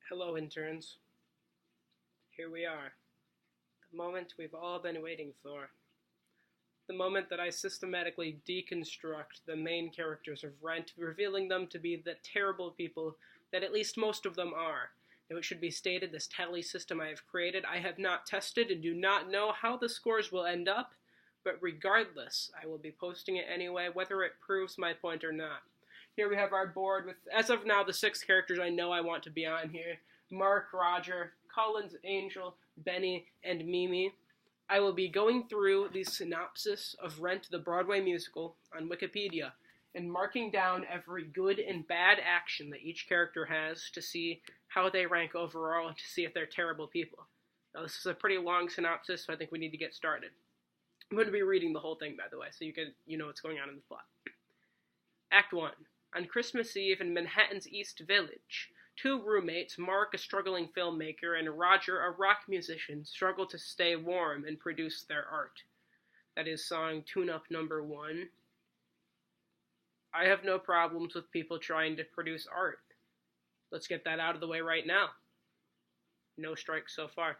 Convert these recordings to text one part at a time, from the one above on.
Hello, interns. Here we are. The moment we've all been waiting for. The moment that I systematically deconstruct the main characters of Rent, revealing them to be the terrible people that at least most of them are. Now, it should be stated this tally system I have created I have not tested and do not know how the scores will end up, but regardless, I will be posting it anyway, whether it proves my point or not. Here we have our board with, as of now, the 6 characters I know I want to be on here. Mark, Roger, Collins, Angel, Benny, and Mimi. I will be going through the synopsis of Rent the Broadway musical on Wikipedia and marking down every good and bad action that each character has to see how they rank overall and to see if they're terrible people. Now, this is a pretty long synopsis, so I think we need to get started. I'm going to be reading the whole thing, by the way, so you know what's going on in the plot. Act 1. On Christmas Eve in Manhattan's East Village, 2 roommates, Mark, a struggling filmmaker, and Roger, a rock musician, struggle to stay warm and produce their art. That is song tune-up number 1. I have no problems with people trying to produce art. Let's get that out of the way right now. No strikes so far.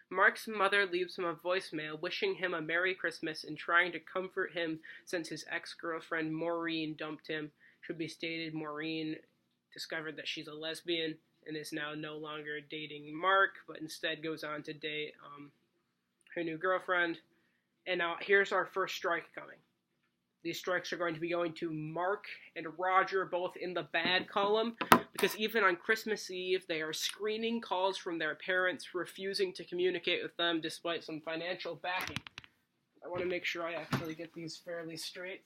Mark's mother leaves him a voicemail wishing him a Merry Christmas and trying to comfort him since his ex-girlfriend Maureen dumped him. Should be stated, Maureen discovered that she's a lesbian and is now no longer dating Mark, but instead goes on to date her new girlfriend. And now here's our first strike coming. These strikes are going to be going to Mark and Roger, both in the bad column, because even on Christmas Eve, they are screening calls from their parents, refusing to communicate with them despite some financial backing. I want to make sure I actually get these fairly straight.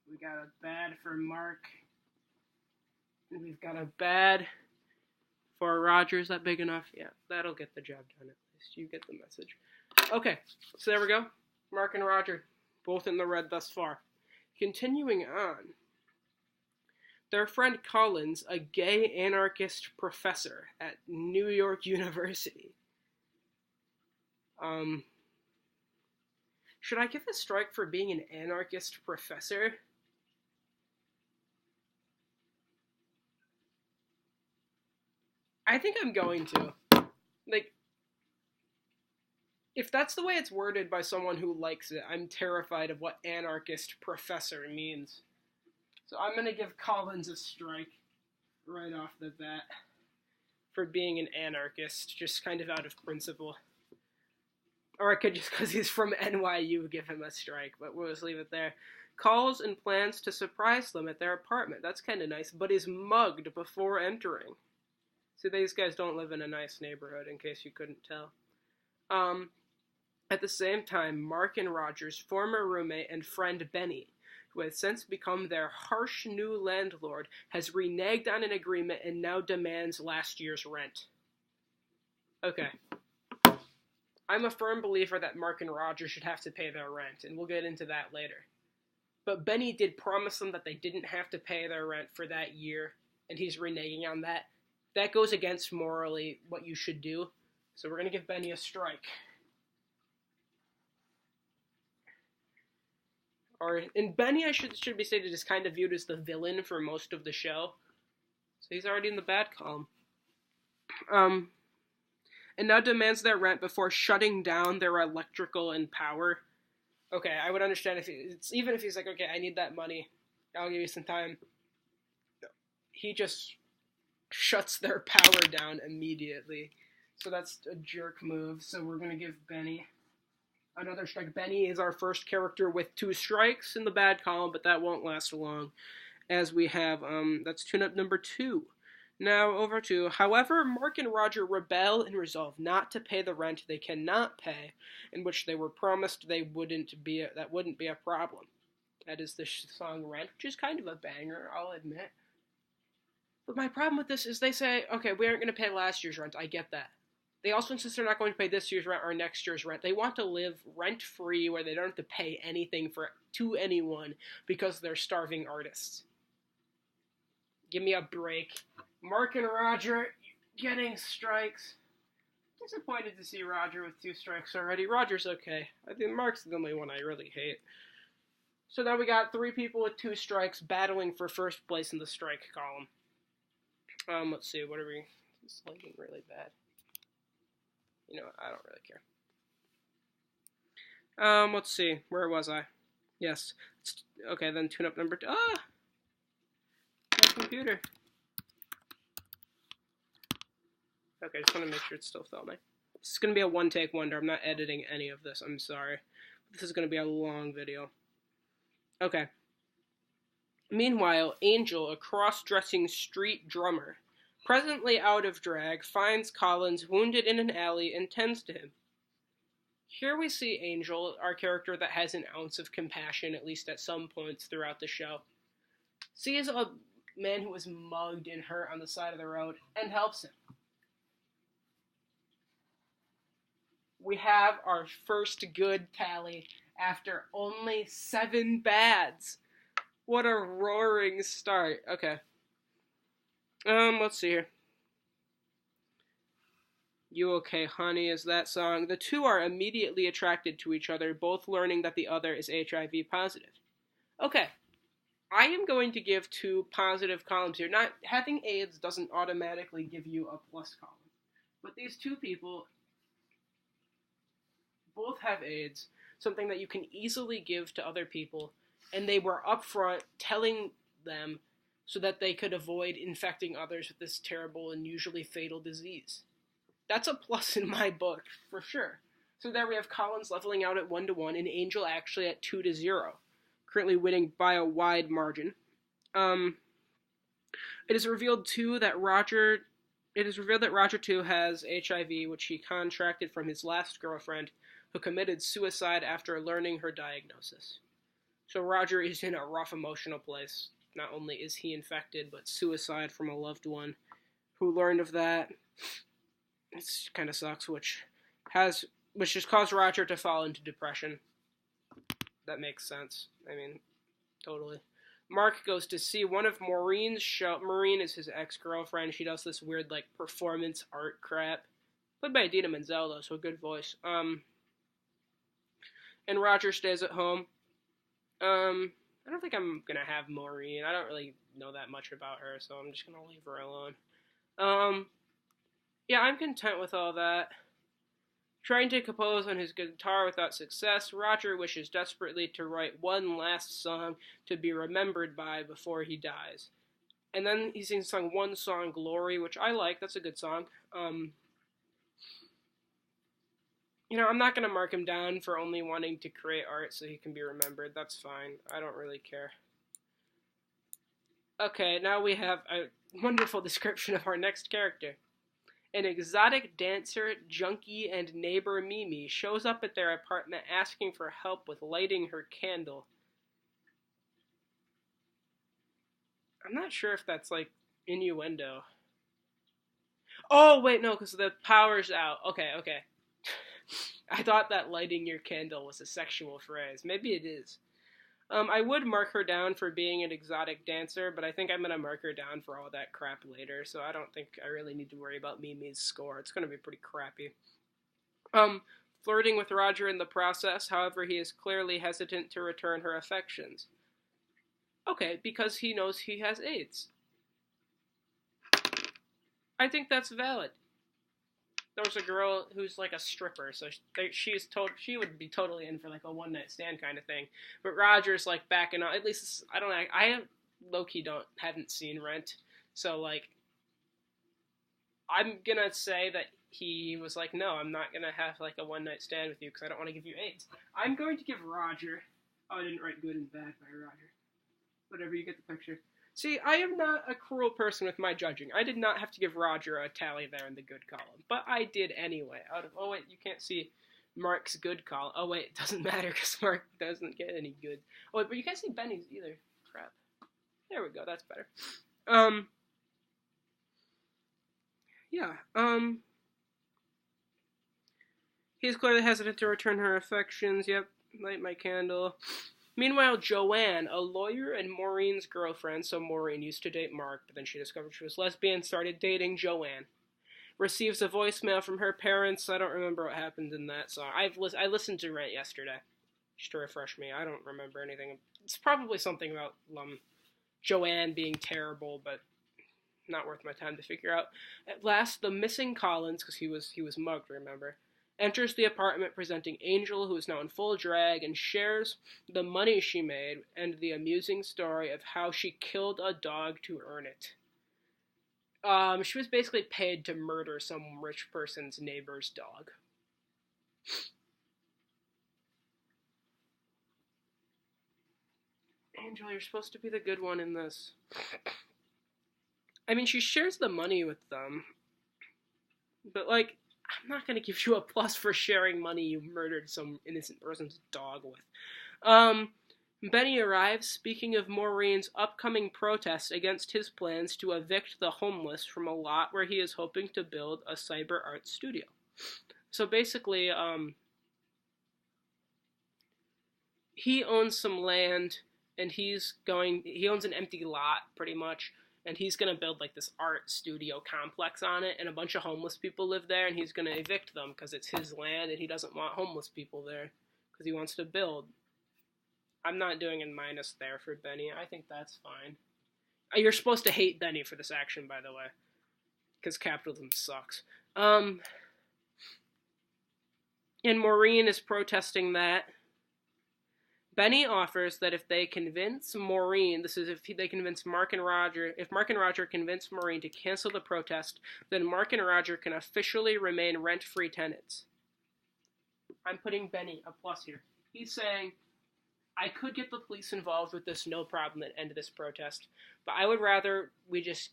We got a bad for Mark. And we've got a bad for Roger. Is that big enough? Yeah, that'll get the job done at least. You get the message. Okay, so there we go. Mark and Roger, both in the red thus far. Continuing on. Their friend Collins, a gay anarchist professor at New York University. Should I give a strike for being an anarchist professor? I think I'm going to. Like, if that's the way it's worded by someone who likes it, I'm terrified of what anarchist professor means. So I'm going to give Collins a strike right off the bat for being an anarchist, just kind of out of principle. Or I could just, because he's from NYU, give him a strike, but we'll just leave it there. Calls and plans to surprise them at their apartment. That's kind of nice, but is mugged before entering. See, these guys don't live in a nice neighborhood, in case you couldn't tell. At the same time, Mark and Roger's former roommate and friend Benny, who has since become their harsh new landlord, has reneged on an agreement and now demands last year's rent. Okay. I'm a firm believer that Mark and Roger should have to pay their rent, and we'll get into that later. But Benny did promise them that they didn't have to pay their rent for that year, and he's reneging on that. That goes against morally what you should do, so we're going to give Benny a strike. And Benny, I should be stated, is kind of viewed as the villain for most of the show. So he's already in the bad column. And now demands their rent before shutting down their electrical and power. Okay, I would understand even if he's like, okay, I need that money, I'll give you some time. He just shuts their power down immediately. So that's a jerk move. So we're going to give Benny another strike. Benny is our first character with 2 strikes in the bad column, but that won't last long, as we have, that's tune-up number 2. Now, over to, however, Mark and Roger rebel and resolve not to pay the rent they cannot pay, in which they were promised that wouldn't be a problem. That is the song Rant, which is kind of a banger, I'll admit. But my problem with this is they say, okay, we aren't going to pay last year's rent, I get that. They also insist they're not going to pay this year's rent or next year's rent. They want to live rent-free where they don't have to pay anything to anyone because they're starving artists. Give me a break. Mark and Roger getting strikes. Disappointed to see Roger with 2 strikes already. Roger's okay. I think Mark's the only one I really hate. So now we got 3 people with 2 strikes battling for first place in the strike column. Let's see, what are we... It's lighting really bad. You know what, I don't really care. Let's see, where was I? Yes. Okay, then tune up number 2. Ah! My computer. Okay, I just want to make sure it's still filming. This is going to be a one-take wonder. I'm not editing any of this. I'm sorry. This is going to be a long video. Okay. Meanwhile, Angel, a cross-dressing street drummer, presently out of drag, finds Collins wounded in an alley and tends to him. Here we see Angel, our character that has an ounce of compassion, at least at some points throughout the show, sees a man who was mugged and hurt on the side of the road and helps him. We have our first good tally after only 7 bads. What a roaring start. Okay. Let's see here. You Okay, Honey is that song. The two are immediately attracted to each other, both learning that the other is HIV positive. Okay. I am going to give 2 positive columns here. Not having AIDS doesn't automatically give you a plus column. But these 2 people both have AIDS, something that you can easily give to other people, and they were upfront telling them so that they could avoid infecting others with this terrible and usually fatal disease. That's a plus in my book, for sure. So there we have Collins leveling out at 1-1, and Angel actually at 2-0, currently winning by a wide margin. It is revealed that Roger too has HIV, which he contracted from his last girlfriend, who committed suicide after learning her diagnosis. So Roger is in a rough emotional place. Not only is he infected, but suicide from a loved one who learned of that. It kind of sucks, which just caused Roger to fall into depression. That makes sense. I mean, totally. Mark goes to see one of Maureen's show. Maureen is his ex-girlfriend. She does this weird, like, performance art crap. Played by Idina Menzel, though, so good voice. And Roger stays at home. I don't think I'm gonna have Maureen. I don't really know that much about her, so I'm just gonna leave her alone. Yeah, I'm content with all that. Trying to compose on his guitar without success, Roger wishes desperately to write one last song to be remembered by before he dies. And then he sings one song, Glory, which I like. That's a good song. I'm not going to mark him down for only wanting to create art so he can be remembered. That's fine. I don't really care. Okay, now we have a wonderful description of our next character. An exotic dancer, junkie, and neighbor Mimi shows up at their apartment asking for help with lighting her candle. I'm not sure if that's, like, innuendo. Oh, wait, no, because the power's out. Okay. I thought that lighting your candle was a sexual phrase. Maybe it is. I would mark her down for being an exotic dancer, but I think I'm going to mark her down for all that crap later, so I don't think I really need to worry about Mimi's score. It's going to be pretty crappy. Flirting with Roger in the process, however, he is clearly hesitant to return her affections. Okay, because he knows he has AIDS. I think that's valid. There was a girl who's like a stripper, so she would be totally in for like a one-night stand kind of thing. But Roger's like backing out. At least I don't know. I low-key haven't seen Rent, so like I'm gonna say that he was like, no, I'm not gonna have like a one-night stand with you because I don't want to give you AIDS. I'm going to give Roger. Oh, I didn't write good and bad by Roger. Whatever, you get the picture. See, I am not a cruel person with my judging. I did not have to give Roger a tally there in the good column, but I did anyway. Oh wait, you can't see Mark's good column. Oh wait, it doesn't matter because Mark doesn't get any good. Oh wait, but you can't see Benny's either. Crap. There we go, that's better. Yeah, he's clearly hesitant to return her affections. Yep, light my candle. Meanwhile, Joanne, a lawyer and Maureen's girlfriend, so Maureen used to date Mark, but then she discovered she was lesbian, started dating Joanne, receives a voicemail from her parents. I don't remember what happened in that song. I listened to Rant yesterday, just to refresh me. I don't remember anything. It's probably something about Joanne being terrible, but not worth my time to figure out. At last, the missing Collins, because he was mugged, remember, enters the apartment presenting Angel, who is now in full drag, and shares the money she made and the amusing story of how she killed a dog to earn it. She was basically paid to murder some rich person's neighbor's dog. Angel, you're supposed to be the good one in this. I mean, she shares the money with them, but, like, I'm not going to give you a plus for sharing money you murdered some innocent person's dog with. Benny arrives, speaking of Maureen's upcoming protest against his plans to evict the homeless from a lot where he is hoping to build a cyber art studio. So basically, he owns some land, and he owns an empty lot, pretty much, and he's going to build, like, this art studio complex on it, and a bunch of homeless people live there, and he's going to evict them, because it's his land, and he doesn't want homeless people there, because he wants to build. I'm not doing a minus there for Benny. I think that's fine. You're supposed to hate Benny for this action, by the way, because capitalism sucks. And Maureen is protesting that. Benny offers that if they convince Maureen, this is if they convince Mark and Roger, if Mark and Roger convince Maureen to cancel the protest, then Mark and Roger can officially remain rent-free tenants. I'm putting Benny a plus here. He's saying, I could get the police involved with this, no problem, and end this protest, but I would rather we just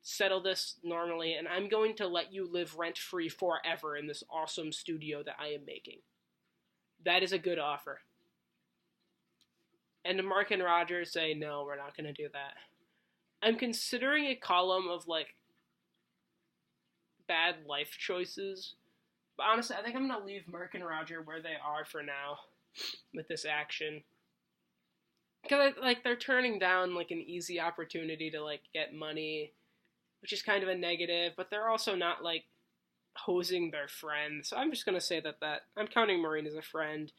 settle this normally, and I'm going to let you live rent-free forever in this awesome studio that I am making. That is a good offer. And Mark and Roger say, no, we're not going to do that. I'm considering a column of, like, bad life choices. But honestly, I think I'm going to leave Mark and Roger where they are for now with this action. Because, like, they're turning down, like, an easy opportunity to, like, get money, which is kind of a negative. But they're also not, like, hosing their friend. So I'm just going to say that I'm counting Maureen as a friend.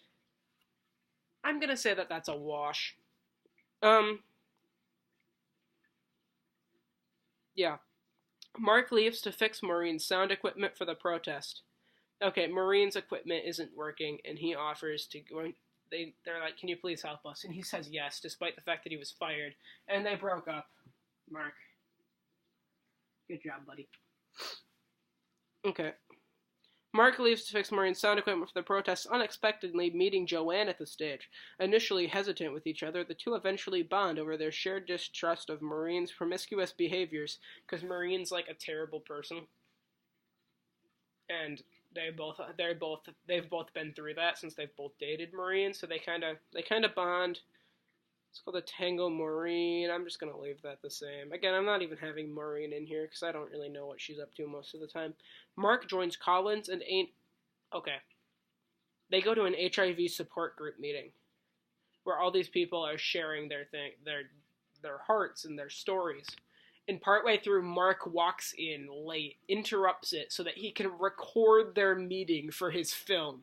I'm going to say that that's a wash. Yeah. Mark leaves to fix Maureen's sound equipment for the protest. Okay, Maureen's equipment isn't working, and he offers to go. They're like, can you please help us? And he says yes, despite the fact that he was fired. And they broke up. Mark. Good job, buddy. Okay. Mark leaves to fix Maureen's sound equipment for the protest, unexpectedly meeting Joanne at the stage. Initially hesitant with each other, the two eventually bond over their shared distrust of Maureen's promiscuous behaviors, because Maureen's, like, a terrible person. And they've both been through that since they've both dated Maureen, so they kind of bond. It's called a Tango Maureen. I'm just going to leave that the same. Again, I'm not even having Maureen in here because I don't really know what she's up to most of the time. Mark joins Collins and okay. They go to an HIV support group meeting where all these people are sharing their hearts and their stories. And partway through, Mark walks in late, interrupts it so that he can record their meeting for his film.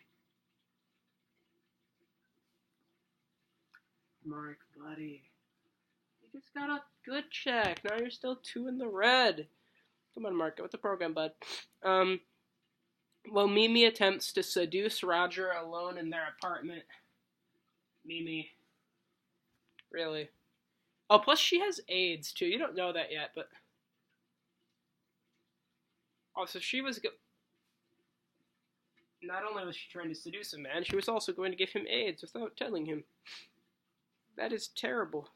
Mark, buddy. You just got a good check. Now you're still 2 in the red. Come on, Mark. Get with the program, bud. Well, Mimi attempts to seduce Roger alone in their apartment. Mimi. Really? Oh, plus she has AIDS, too. You don't know that yet, but... Also, she was... Not only was she trying to seduce a man, she was also going to give him AIDS without telling him. That is terrible.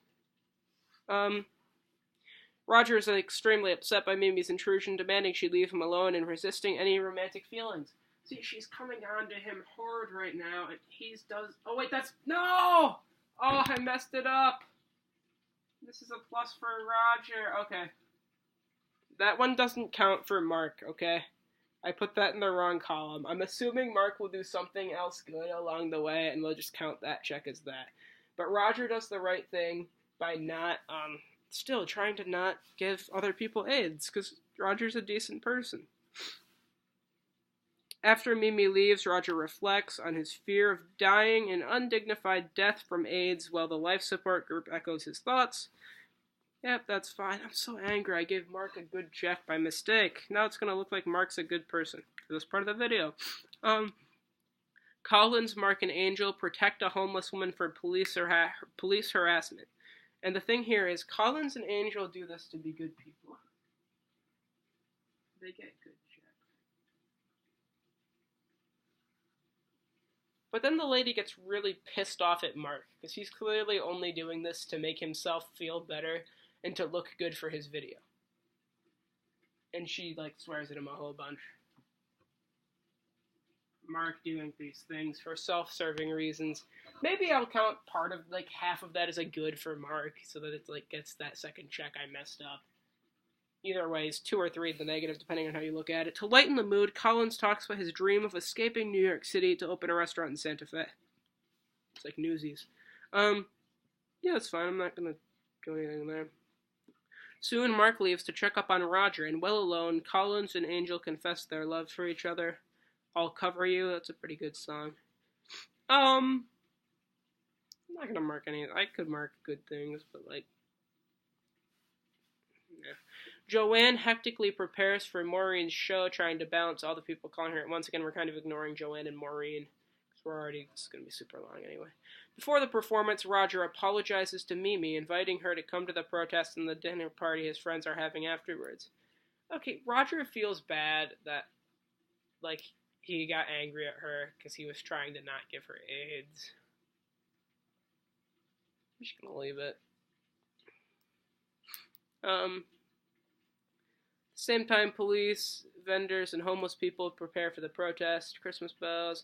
Roger is extremely upset by Mimi's intrusion, demanding she leave him alone and resisting any romantic feelings. See, she's coming on to him hard right now, and oh wait, no! Oh, I messed it up! This is a plus for Roger. Okay. That one doesn't count for Mark, okay? I put that in the wrong column. I'm assuming Mark will do something else good along the way, and we'll just count that check as that. But Roger does the right thing by not, still trying to not give other people AIDS, because Roger's a decent person. After Mimi leaves, Roger reflects on his fear of dying an undignified death from AIDS while the life support group echoes his thoughts. Yep, that's fine. I'm so angry. I gave Mark a good check by mistake. Now it's gonna look like Mark's a good person. That's part of the video. Collins, Mark, and Angel protect a homeless woman for police harassment. And the thing here is, Collins and Angel do this to be good people. They get good checks. But then the lady gets really pissed off at Mark, because he's clearly only doing this to make himself feel better and to look good for his video. And she, swears at him a whole bunch. Mark doing these things for self-serving reasons. Maybe I'll count part of, half of that as a good for Mark, so that it, gets that second check I messed up. Either way, it's 2 or 3 in the negative, depending on how you look at it. To lighten the mood, Collins talks about his dream of escaping New York City to open a restaurant in Santa Fe. It's like Newsies. Yeah, it's fine. I'm not gonna do anything there. Soon, Mark leaves to check up on Roger, and well alone, Collins and Angel confess their love for each other. I'll Cover You, that's a pretty good song. I'm not gonna mark any. I could mark good things, but yeah. Joanne hectically prepares for Maureen's show, trying to balance all the people calling her. Once again, we're kind of ignoring Joanne and Maureen, because it's going to be super long anyway. Before the performance, Roger apologizes to Mimi, inviting her to come to the protest and the dinner party his friends are having afterwards. Okay, Roger feels bad that, he got angry at her because he was trying to not give her AIDS. I'm just going to leave it. Same time, police, vendors, and homeless people prepare for the protest. Christmas bells.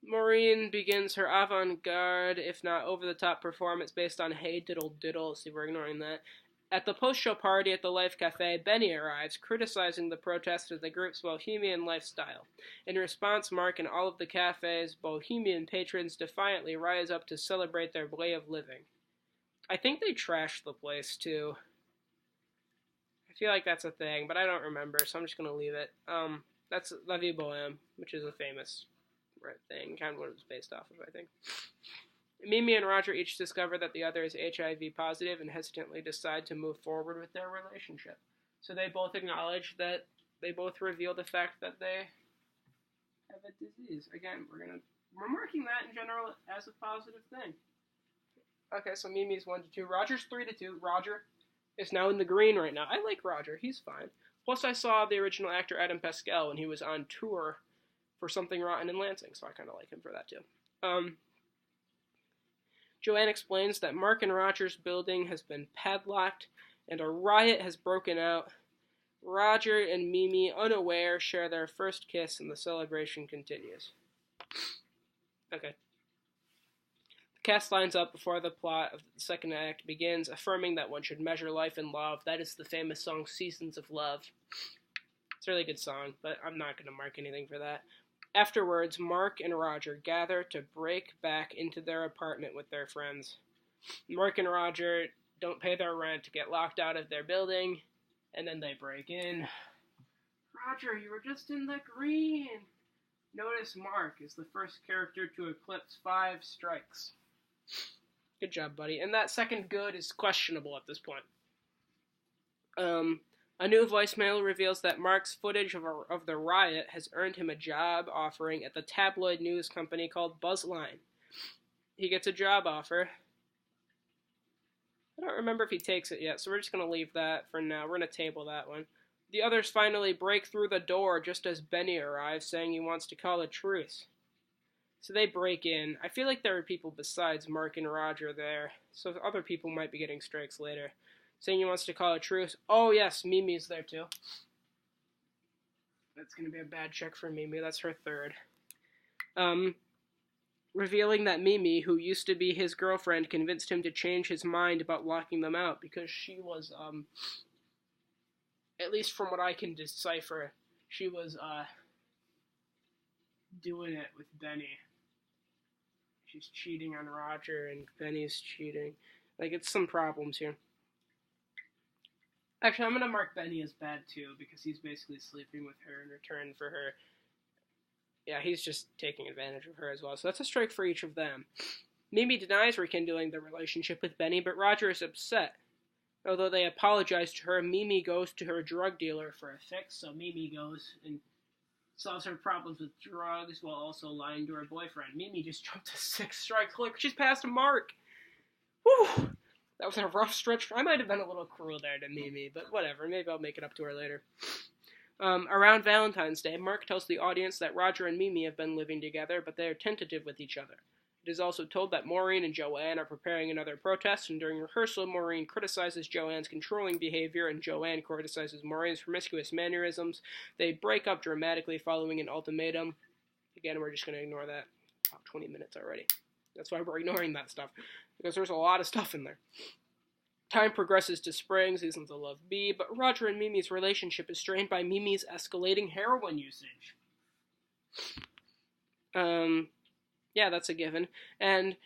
Maureen begins her avant-garde, if not over-the-top performance based on Hey Diddle Diddle. See, we're ignoring that. At the post-show party at the Life Cafe, Benny arrives, criticizing the protest of the group's bohemian lifestyle. In response, Mark and all of the cafe's bohemian patrons defiantly rise up to celebrate their way of living. I think they trashed the place, too. I feel like that's a thing, but I don't remember, so I'm just going to leave it. That's La Vie Boheme, which is a famous thing, kind of what it was based off of, I think. Mimi and Roger each discover that the other is HIV positive and hesitantly decide to move forward with their relationship. So they both acknowledge that they both reveal the fact that they have a disease. Again, we're marking that in general as a positive thing. Okay, so Mimi's 1-2. Roger's 3-2. Roger is now in the green right now. I like Roger. He's fine. Plus, I saw the original actor Adam Pascal when he was on tour for Something Rotten in Lansing, so I kind of like him for that, too. Joanne explains that Mark and Roger's building has been padlocked, and a riot has broken out. Roger and Mimi, unaware, share their first kiss, and the celebration continues. Okay. The cast lines up before the plot of the second act begins, affirming that one should measure life in love. That is the famous song, Seasons of Love. It's a really good song, but I'm not going to mark anything for that. Afterwards, Mark and Roger gather to break back into their apartment with their friends. Mark and Roger don't pay their rent, get locked out of their building, and then they break in. Roger, you were just in the green! Notice Mark is the first character to eclipse 5 strikes. Good job, buddy. And that second good is questionable at this point. A new voicemail reveals that Mark's footage of the riot has earned him a job offering at the tabloid news company called Buzzline. He gets a job offer. I don't remember if he takes it yet, so we're just going to leave that for now. We're going to table that one. The others finally break through the door just as Benny arrives, saying he wants to call a truce. So they break in. I feel like there are people besides Mark and Roger there, so other people might be getting strikes later. Saying he wants to call a truce. Oh, yes, Mimi's there, too. That's going to be a bad check for Mimi. That's her third. Revealing that Mimi, who used to be his girlfriend, convinced him to change his mind about locking them out because she was, at least from what I can decipher, she was, doing it with Benny. She's cheating on Roger and Benny's cheating. It's some problems here. Actually, I'm going to mark Benny as bad, too, because he's basically sleeping with her in return for her. Yeah, he's just taking advantage of her as well. So that's a strike for each of them. Mimi denies rekindling the relationship with Benny, but Roger is upset. Although they apologize to her, Mimi goes to her drug dealer for a fix, so Mimi goes and solves her problems with drugs while also lying to her boyfriend. Mimi just jumped a 6 strike. Look, she's past a mark. Whew! That was a rough stretch. I might have been a little cruel there to Mimi, but whatever. Maybe I'll make it up to her later. Around Valentine's Day, Mark tells the audience that Roger and Mimi have been living together, but they are tentative with each other. It is also told that Maureen and Joanne are preparing another protest, and during rehearsal, Maureen criticizes Joanne's controlling behavior, and Joanne criticizes Maureen's promiscuous mannerisms. They break up dramatically following an ultimatum. Again, we're just going to ignore that. About 20 minutes already. That's why we're ignoring that stuff, because there's a lot of stuff in there. Time progresses to spring, seasons of Love B, but Roger and Mimi's relationship is strained by Mimi's escalating heroin usage. Yeah, that's a given. And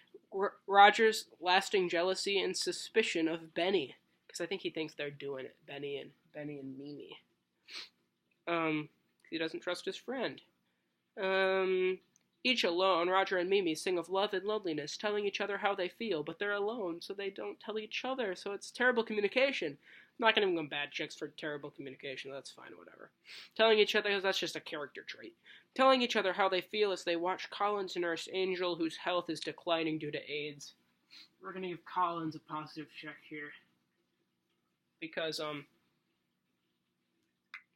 Roger's lasting jealousy and suspicion of Benny, because I think he thinks they're doing it, Benny and Mimi. He doesn't trust his friend. Each alone, Roger and Mimi sing of love and loneliness, telling each other how they feel, but they're alone, so they don't tell each other, so it's terrible communication. I'm not going to give them bad checks for terrible communication, that's fine, whatever. Telling each other, that's just a character trait. Telling each other how they feel as they watch Collins nurse Angel, whose health is declining due to AIDS. We're going to give Collins a positive check here. Because,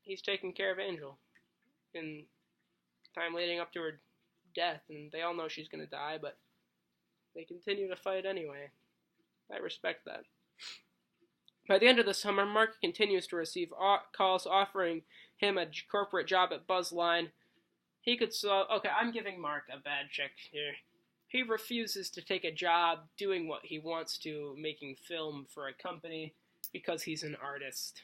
he's taking care of Angel in time leading up to her death, and they all know she's going to die, but they continue to fight anyway. I respect that. By the end of the summer, Mark continues to receive calls offering him a corporate job at Buzzline. He could okay, I'm giving Mark a bad check here. He refuses to take a job doing what he wants to, making film for a company, because he's an artist.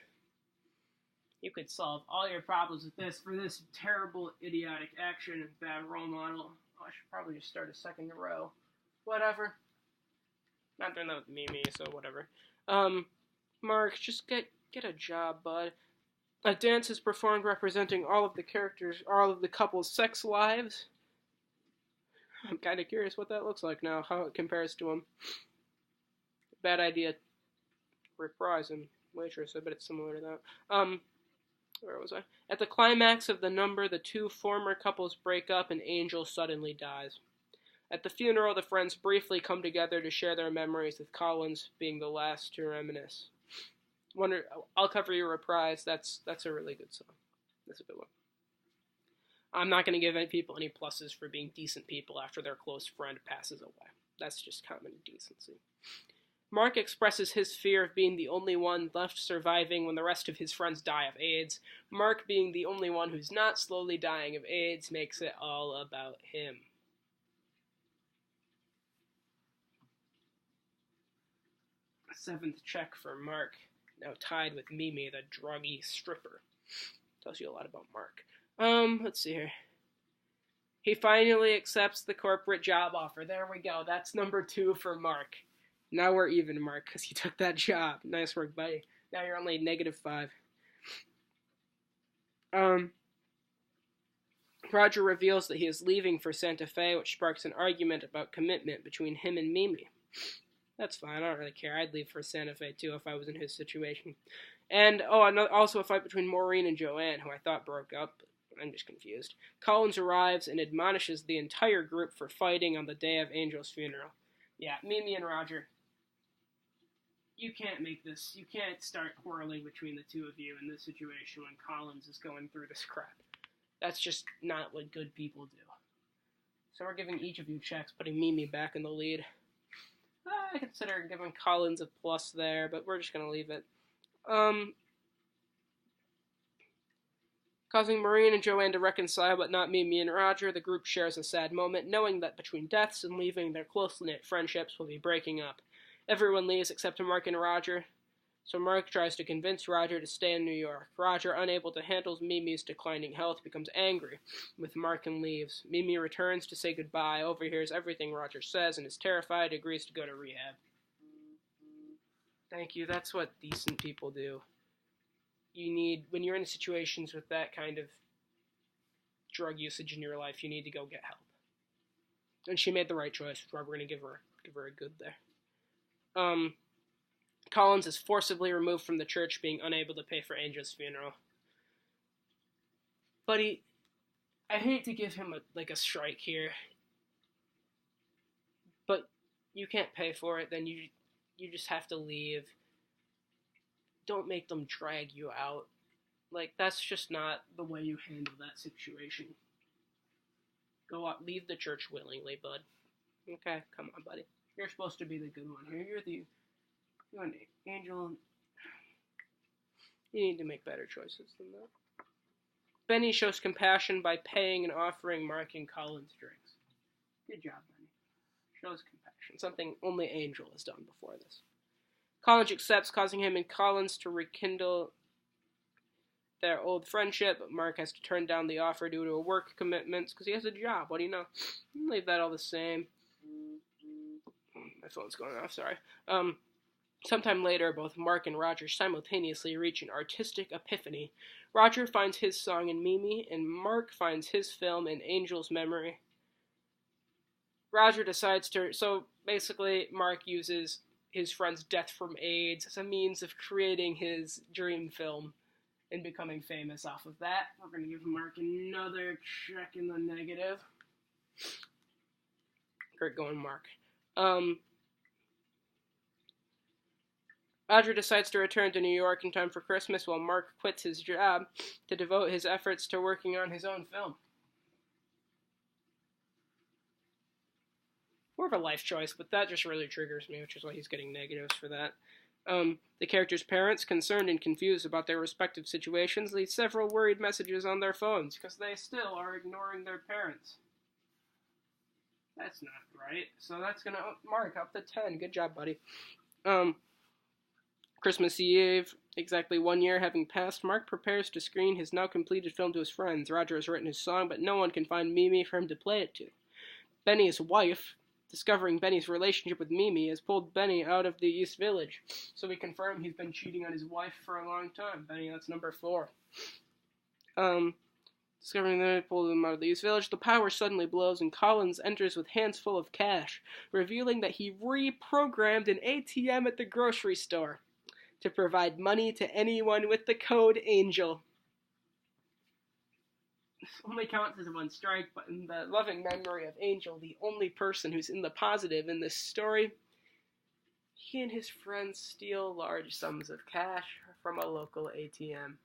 You could solve all your problems with this for this terrible, idiotic action and bad role model. Oh, I should probably just start a second row. Whatever. Not doing that with Mimi, so whatever. Mark, just get a job, bud. A dance is performed representing all of the couple's sex lives. I'm kind of curious what that looks like now, how it compares to them. Bad idea. Reprise and waitress, I bet it's similar to that. Where was I? At the climax of the number, the two former couples break up and Angel suddenly dies. At the funeral, the friends briefly come together to share their memories, with Collins being the last to reminisce. I'll cover your reprise. That's a really good song. That's a good one. I'm not going to give any people any pluses for being decent people after their close friend passes away. That's just common decency. Mark expresses his fear of being the only one left surviving when the rest of his friends die of AIDS. Mark being the only one who's not slowly dying of AIDS makes it all about him. Seventh check for Mark, now tied with Mimi, the druggy stripper. Tells you a lot about Mark. Let's see here. He finally accepts the corporate job offer. There we go. That's number 2 for Mark. Now we're even, Mark, because you took that job. Nice work, buddy. Now you're only -5. Roger reveals that he is leaving for Santa Fe, which sparks an argument about commitment between him and Mimi. That's fine, I don't really care. I'd leave for Santa Fe, too, if I was in his situation. And, also a fight between Maureen and Joanne, who I thought broke up. I'm just confused. Collins arrives and admonishes the entire group for fighting on the day of Angel's funeral. Yeah, Mimi and Roger, you can't make this. You can't start quarreling between the two of you in this situation when Collins is going through this crap. That's just not what good people do. So we're giving each of you checks, putting Mimi back in the lead. I consider giving Collins a plus there, but we're just going to leave it. Causing Maureen and Joanne to reconcile, but not Mimi and Roger, the group shares a sad moment, knowing that between deaths and leaving, their close-knit friendships will be breaking up. Everyone leaves except Mark and Roger, so Mark tries to convince Roger to stay in New York. Roger, unable to handle Mimi's declining health, becomes angry with Mark and leaves. Mimi returns to say goodbye, overhears everything Roger says, and is terrified, agrees to go to rehab. Thank you, that's what decent people do. When you're in situations with that kind of drug usage in your life, you need to go get help. And she made the right choice. We're going to give her a good there. Collins is forcibly removed from the church, being unable to pay for Angel's funeral. But I hate to give him a strike here, but you can't pay for it, then you just have to leave. Don't make them drag you out. Like, that's just not the way you handle that situation. Go out, leave the church willingly, bud. Okay, come on, buddy. You're supposed to be the good one here. You're an angel. You need to make better choices than that. Benny shows compassion by paying and offering Mark and Collins drinks. Good job, Benny. Shows compassion. Something only Angel has done before this. Collins accepts, causing him and Collins to rekindle their old friendship, but Mark has to turn down the offer due to work commitments because he has a job. What do you know? Leave that all the same. My phone's going off, sorry. Sometime later, both Mark and Roger simultaneously reach an artistic epiphany. Roger finds his song in Mimi, and Mark finds his film in Angel's memory. Roger decides to... So, basically, Mark uses his friend's death from AIDS as a means of creating his dream film and becoming famous off of that. We're going to give Mark another check in the negative. Great going, Mark. Roger decides to return to New York in time for Christmas while Mark quits his job to devote his efforts to working on his own film. More of a life choice, but that just really triggers me, which is why he's getting negatives for that. The characters' parents, concerned and confused about their respective situations, leave several worried messages on their phones because they still are ignoring their parents. That's not right. So that's going to Mark up to 10. Good job, buddy. Christmas Eve, exactly 1 year having passed, Mark prepares to screen his now completed film to his friends. Roger has written his song, but no one can find Mimi for him to play it to. Benny's wife, discovering Benny's relationship with Mimi, has pulled Benny out of the East Village. So we confirm he's been cheating on his wife for a long time. Benny, that's number 4. Discovering that they pulled him out of the East Village, the power suddenly blows and Collins enters with hands full of cash, revealing that he reprogrammed an ATM at the grocery store to provide money to anyone with the code Angel. This only counts as 1 strike, but in the loving memory of Angel, the only person who's in the positive in this story, he and his friends steal large sums of cash from a local ATM.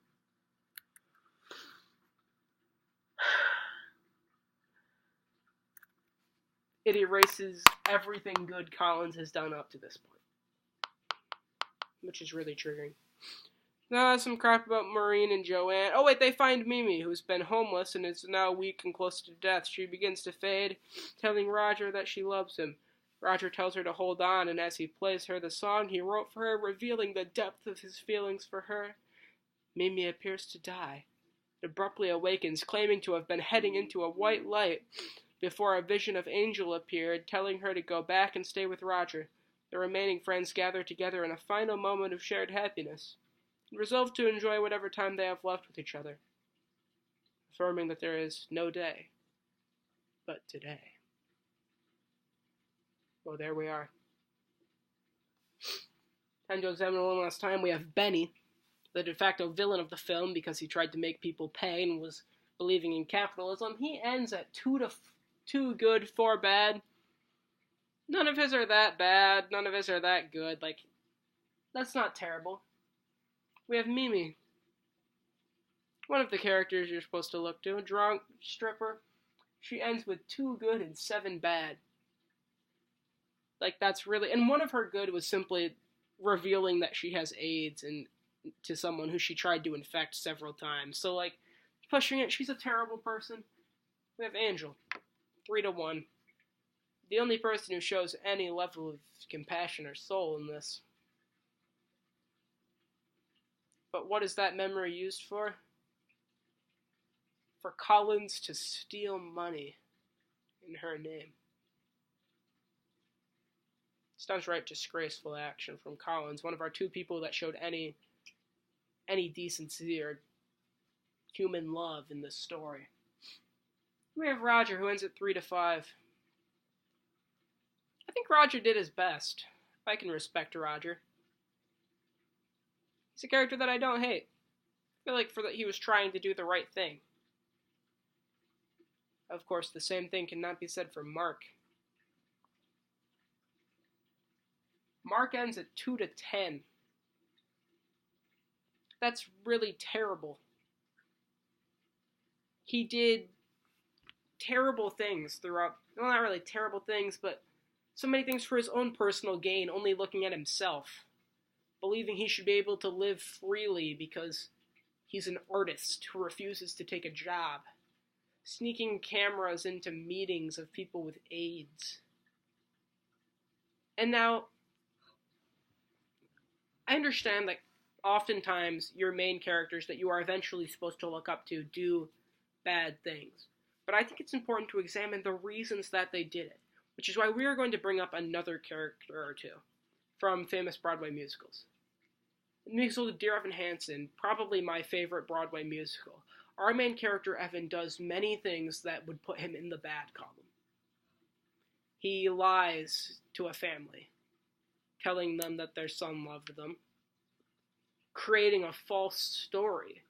It erases everything good Collins has done up to this point, which is really triggering. Now some crap about Maureen and Joanne. Oh wait, they find Mimi, who's been homeless and is now weak and close to death. She begins to fade, telling Roger that she loves him. Roger tells her to hold on, and as he plays her the song he wrote for her, revealing the depth of his feelings for her, Mimi appears to die. It abruptly awakens, claiming to have been heading into a white light, before a vision of Angel appeared, telling her to go back and stay with Roger. The remaining friends gather together in a final moment of shared happiness, and resolve to enjoy whatever time they have left with each other, affirming that there is no day but today. Well, there we are. Time to examine one last time. We have Benny, the de facto villain of the film because he tried to make people pay and was believing in capitalism. He ends at 2 good, 4 bad. None of his are that bad. None of his are that good. Like, that's not terrible. We have Mimi, one of the characters you're supposed to look to. Drunk, stripper. She ends with 2 good and 7 bad. Like, that's really... And one of her good was simply revealing that she has AIDS and to someone who she tried to infect several times. So, like, pushing it, she's a terrible person. We have Angel. 3-1. The only person who shows any level of compassion or soul in this. But what is that memory used for? For Collins to steal money in her name. It's downright disgraceful action from Collins, one of our 2 people that showed any decency or human love in this story. We have Roger, who ends at 3-5. I think Roger did his best. I can respect Roger. He's a character that I don't hate. I feel like he was trying to do the right thing. Of course, the same thing cannot be said for Mark. Mark ends at 2-10. That's really terrible. He did terrible things throughout, well, not really terrible things, but so many things for his own personal gain, only looking at himself, believing he should be able to live freely because he's an artist who refuses to take a job, sneaking cameras into meetings of people with AIDS. And now, I understand that oftentimes your main characters that you are eventually supposed to look up to do bad things. But I think it's important to examine the reasons that they did it, which is why we are going to bring up another character or two from famous Broadway musicals. The musical Dear Evan Hansen, probably my favorite Broadway musical. Our main character, Evan, does many things that would put him in the bad column. He lies to a family, telling them that their son loved them, creating a false story,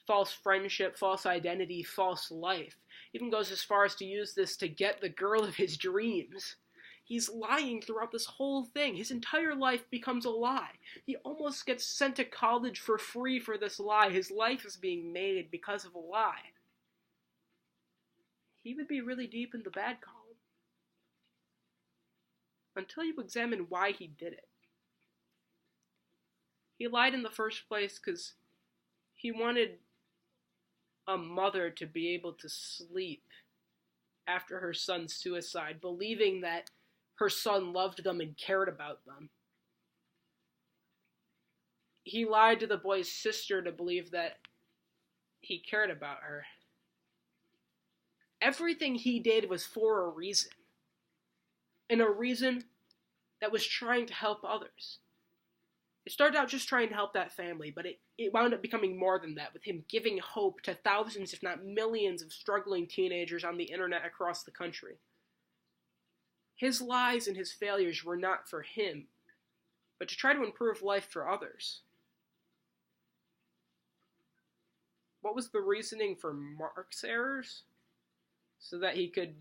false friendship, false identity, false life. Even goes as far as to use this to get the girl of his dreams. He's lying throughout this whole thing. His entire life becomes a lie. He almost gets sent to college for free for this lie. His life is being made because of a lie. He would be really deep in the bad column until you examine why he did it. He lied in the first place because he wanted a mother to be able to sleep after her son's suicide, believing that her son loved them and cared about them. He lied to the boy's sister to believe that he cared about her. Everything he did was for a reason. And a reason that was trying to help others. It started out just trying to help that family, but it wound up becoming more than that, with him giving hope to thousands, if not millions, of struggling teenagers on the internet across the country. His lies and his failures were not for him, but to try to improve life for others. What was the reasoning for Mark's errors? So that he could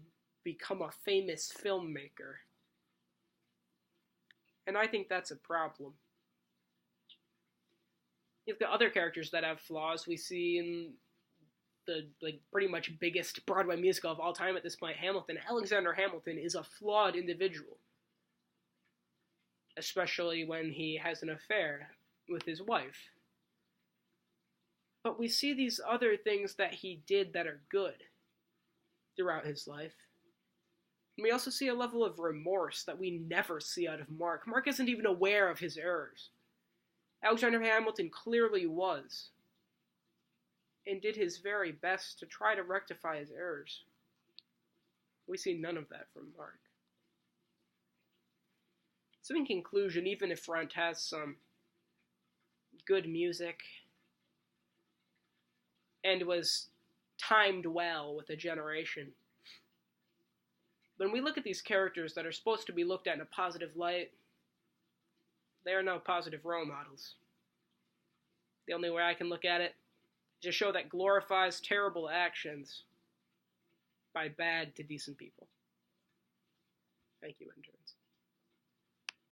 become a famous filmmaker. And I think that's a problem. You've got other characters that have flaws. We see in the pretty much biggest Broadway musical of all time at this point, Hamilton. Alexander Hamilton is a flawed individual, especially when he has an affair with his wife. But we see these other things that he did that are good throughout his life. And we also see a level of remorse that we never see out of Mark. Mark isn't even aware of his errors. Alexander Hamilton clearly was, and did his very best to try to rectify his errors. We see none of that from Mark. So in conclusion, even if Rant has some good music, and was timed well with a generation, when we look at these characters that are supposed to be looked at in a positive light, they are no positive role models. The only way I can look at it is a show that glorifies terrible actions by bad to decent people. Thank you, Andrew.